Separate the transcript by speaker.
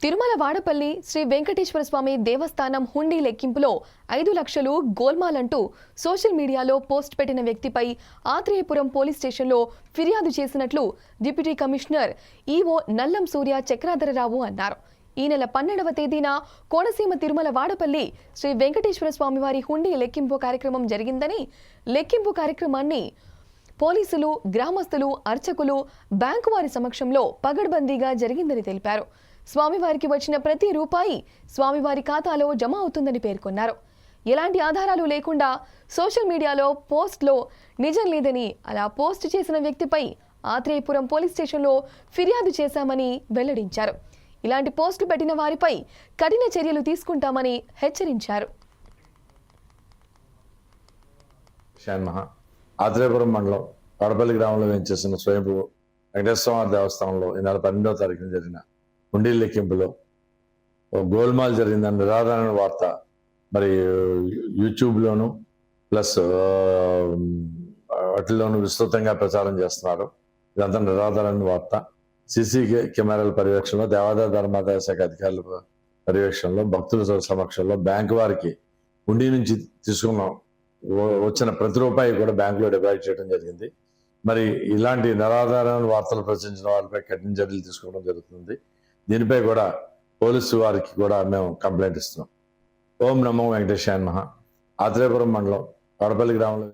Speaker 1: తిరుమల వాడపల్లి శ్రీ వెంకటేశ్వర స్వామి దేవస్థానం హుండీ లెక్కింపులో 5 లక్షలు గోల్మాలంటూ సోషల్ మీడియాలో పోస్ట్ పెట్టిన వ్యక్తిపై ఆత్రేయపురం పోలీస్ స్టేషన్లో ఫిర్యాదు చేసినట్లు డిప్యూటీ కమిషనర్ ఈవో నల్లం సూర్య చక్రాధరరావు అన్నారు. ఈ నెల 12వ తేదీన కోనసీమ తిరుమల వాడపల్లి శ్రీ వెంకటేశ్వర స్వామివారి హుండీ లెక్కింపు కార్యక్రమం జరిగిందని, లెక్కింపు కార్యక్రమాన్ని పోలీసులు, గ్రామస్తులు, అర్చకులు, బ్యాంకు వారి సమక్షంలో పగడ్బందీగా జరిగిందని తెలిపారు. స్వామివారికి వచ్చిన ప్రతి రూపాయి స్వామివారి ఖాతాలో జమ అవుతుందని పేర్కొన్నారు. ఎలాంటి ఆధారాలు లేకుండా సోషల్ మీడియాలో పోస్ట్లో నిజం లేదని, అలా పోస్ట్ చేసిన వ్యక్తిపై ఆత్రేయపురం పోలీస్ స్టేషన్లో ఫిర్యాదు చేశామని వెల్లడించారు. ఇలాంటి పోస్టులు పెట్టిన వారిపై కఠిన చర్యలు తీసుకుంటామని హెచ్చరించారు.
Speaker 2: ఆత్రేయపురం మండలం వడపల్లి గ్రామంలో వేయించేసిన స్వయంభూ వెంకటేశ్వర దేవస్థానంలో ఈ నెల 12వ తారీఖున జరిగిన హుండీ లెక్కింపులో గోల్మాల్ జరిగిందని నిరాధారణ వార్త మరి యూట్యూబ్లోను ప్లస్ వాటిల్లోనూ విస్తృతంగా ప్రచారం చేస్తున్నారు. ఇదంతా నిరాధారణ వార్త. సీసీ కెమెరాల పర్యవేక్షణలో, దేవాదాయ ధర్మాదాయ శాఖ అధికారుల పర్యవేక్షణలో, భక్తుల సమక్షంలో బ్యాంకు వారికి హుండీ నుంచి తీసుకున్న వచ్చిన ప్రతి రూపాయి కూడా బ్యాంకులో డిపాజిట్ చేయడం జరిగింది. మరి ఇలాంటి నిరాధారణ వార్తలు ప్రచురించిన వారిపై కఠిన చర్యలు తీసుకోవడం జరుగుతుంది. దీనిపై కూడా పోలీసు వారికి కూడా మేము కంప్లైంట్ ఇస్తున్నాం. ఓం నమో వెంకటేశాయ నమః. ఆత్రేయపురం మండలం వడపల్లి గ్రామంలో